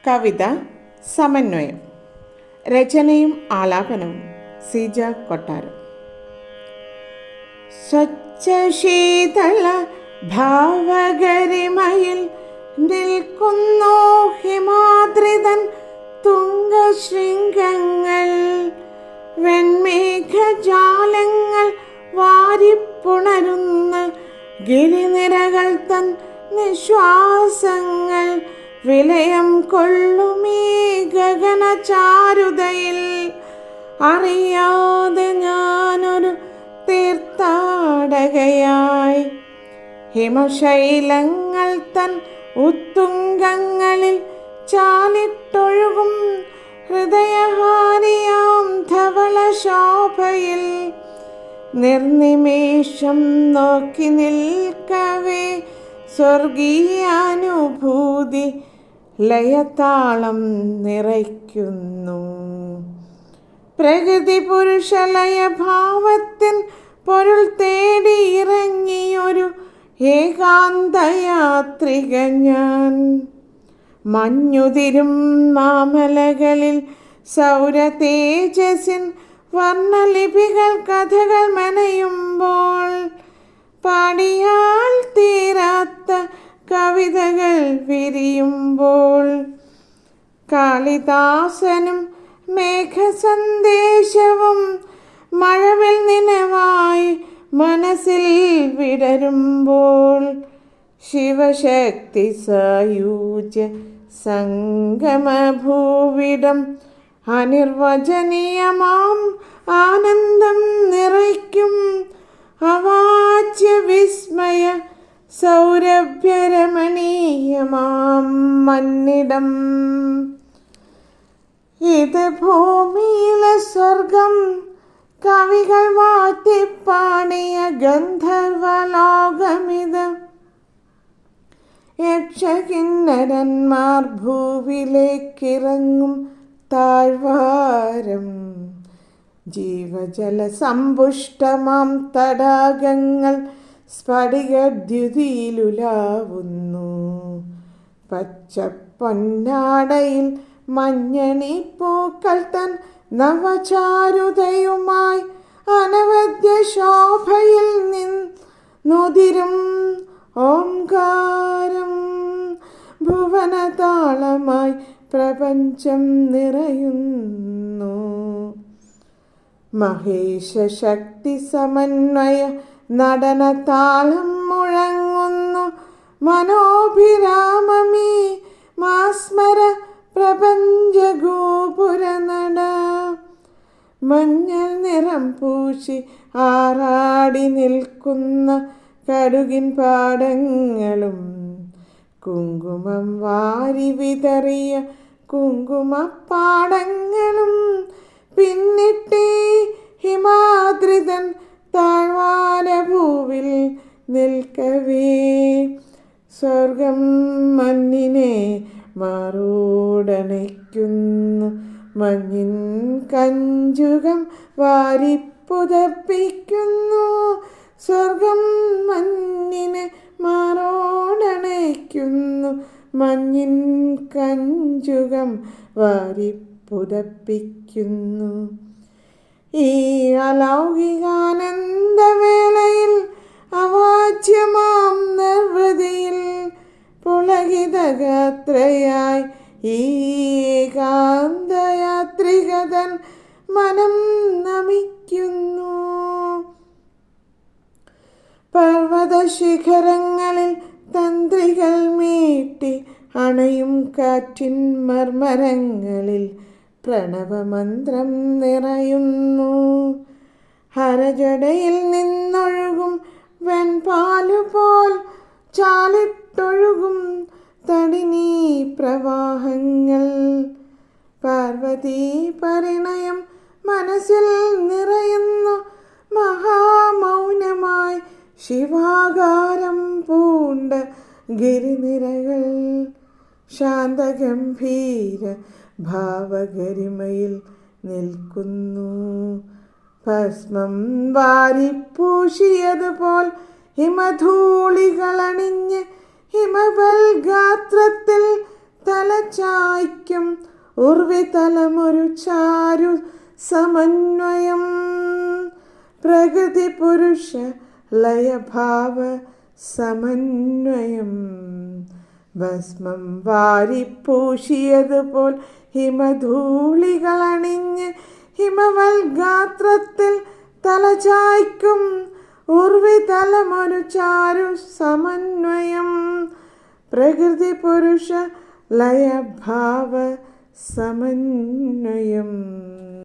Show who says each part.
Speaker 1: കവിത സമന്വയം. രചനയും ആലാപനവും സീജ കൊട്ടാരം. സ്വച്ഛശീതള ഭാവഗരിമയിൽ നിൽക്കുന്നു ഹിമാദ്രിതൻ തുംഗശൃംഗങ്ങൾ. വെൺമേഘജാലങ്ങൾ വാരിപ്പുണരുന്ന ഗിരിനിരകൾ തൻ നിശ്വാസങ്ങൾ. വിലയം കൊള്ളുമീ ഗഗനചാരുതയിൽ അറിയാതെ ഞാനൊരു തീർത്ഥാടകയായി. ഹിമശൈലങ്ങൾ തൻ ഉത്തുംഗങ്ങളിൽ ചാലിട്ടൊഴുകും ഹൃദയഹാരിയാം ധവള ശോഭയിൽ നിർനിമേഷം നോക്കി നിൽക്കവേ സ്വർഗീയാനുഭൂതി ലയതാളം നിറയ്ക്കുന്നു. പ്രകൃതി പുരുഷലയഭാവത്തിൻ പൊരുൾ തേടി ഇറങ്ങിയൊരു ഏകാന്തയാത്രിക ഞാൻ. മഞ്ഞുതിരും മാമലകളിൽ സൗരതേജസിൻ വർണ്ണലിപികൾ കഥകൾ മെനയുമ്പോൾ പാടിയാൽ തീരാത്ത കവിതകൾ വിരിയുമ്പോൾ കാളിദാസനും മേഘസന്ദേശവും മഴവിൽ നിലവായി മനസ്സിൽ വിടരുമ്പോൾ ശിവശക്തി സായൂജ്യ സംഗമഭൂവിടം അനിർവചനീയമാം ആനന്ദം നിറയ്ക്കും. അവാച്യ വിസ്മയ സൗരഭ്യരമണീയമാം മന്നിടം. ഇത് ഭൂമിയിലെ സ്വർഗം കവികൾ വാഴ്ത്തിപ്പാടിയ ഗന്ധർവലോകമിത്. യക്ഷകിന്നരന്മാർ ഭൂവിലേക്കിറങ്ങും താഴ്വാരം. ജീവജല സമ്പുഷ്ടമാം തടാകങ്ങൾ സ്ഫടികദ്യുതിയിലുലാവുന്നു. പച്ചപ്പൊന്നാടയിൽ മഞ്ഞണി പൂക്കൾ തൻ നവചാരുതയുമായി അനവദ്യ ശോഭയിൽ നിന്നുതിരും ഓംകാരം. ഭുവനതാളമായി പ്രപഞ്ചം നിറയുന്നു. മഹേശ ശക്തി സമന്വയ നടനതാളം മുഴങ്ങുന്നു. മനോഭിരാമമീ മാസ്മര പ്രപഞ്ചഗോപുരനട. മഞ്ഞൾ നിറം പൂശി ആറാടി നിൽക്കുന്ന കടുകിൻ പാടങ്ങളും കുങ്കുമം വാരി വിതറിയ കുങ്കുമപ്പാടങ്ങളും പിന്നിട്ടേ ഹിമാദ്രിതൻ താഴ്വാരഭൂവിൽ നിൽക്കവേ സ്വർഗം മഞ്ഞിനെ മാറോടണയ്ക്കുന്നു. മഞ്ഞിൻ കഞ്ചുകം വാരിപ്പുതപ്പിക്കുന്നു. സ്വർഗം മഞ്ഞിനെ മാറോടണയ്ക്കുന്നു. മഞ്ഞിൻ കഞ്ചുകം വാരിപ്പുതപ്പിക്കുന്നു. ഈ അലൗകികാനന്ദവേളയിൽ അവാച്യമാം നിർവൃതിയിൽ പുളകിതഗാത്രയായി ഈ ഏകാന്തയാത്രികതൻ മനം നമിക്കുന്നു. പർവ്വതശിഖരങ്ങളിൽ തന്ത്രികൾ മീട്ടി അണയും കാറ്റിൻ മർമരങ്ങളിൽ പ്രണവമന്ത്രം നിറയുന്നു. ഹരജടയിൽ നിന്നൊഴുകും വെൺപാലുപോൽ ചാലിട്ടൊഴുകും തടിനീ പ്രവാഹങ്ങൾ. പാർവതീ പരിണയം മനസ്സിൽ നിറയുന്നു. മഹാമൗനമായി ശിവാകാരം പൂണ്ട ഗിരിനിരകൾ ശാന്തഗംഭീര ഭാവഗരിമയിൽ നിൽക്കുന്നു. ഭസ്മം വാരിപ്പൂശിയതുപോൽ ഹിമധൂളികളണിഞ്ഞ് ഹിമബൽഗാത്രത്തിൽ തല ചായ്ക്കും ഉർവിതലമൊരു ചാരു സമന്വയം. പ്രകൃതി പുരുഷ ലയഭാവ സമന്വയം. ഭസ്മം വാരിപ്പൂശിയതുപോൽ ഹിമധൂളികളണിഞ്ഞ് ഹിമവൽഗാത്രത്തിൽ തലചായ്ക്കും ഉർവിതലമൊരു ചാരു സമന്വയം. പ്രകൃതി പുരുഷ ലയഭാവ സമന്വയം.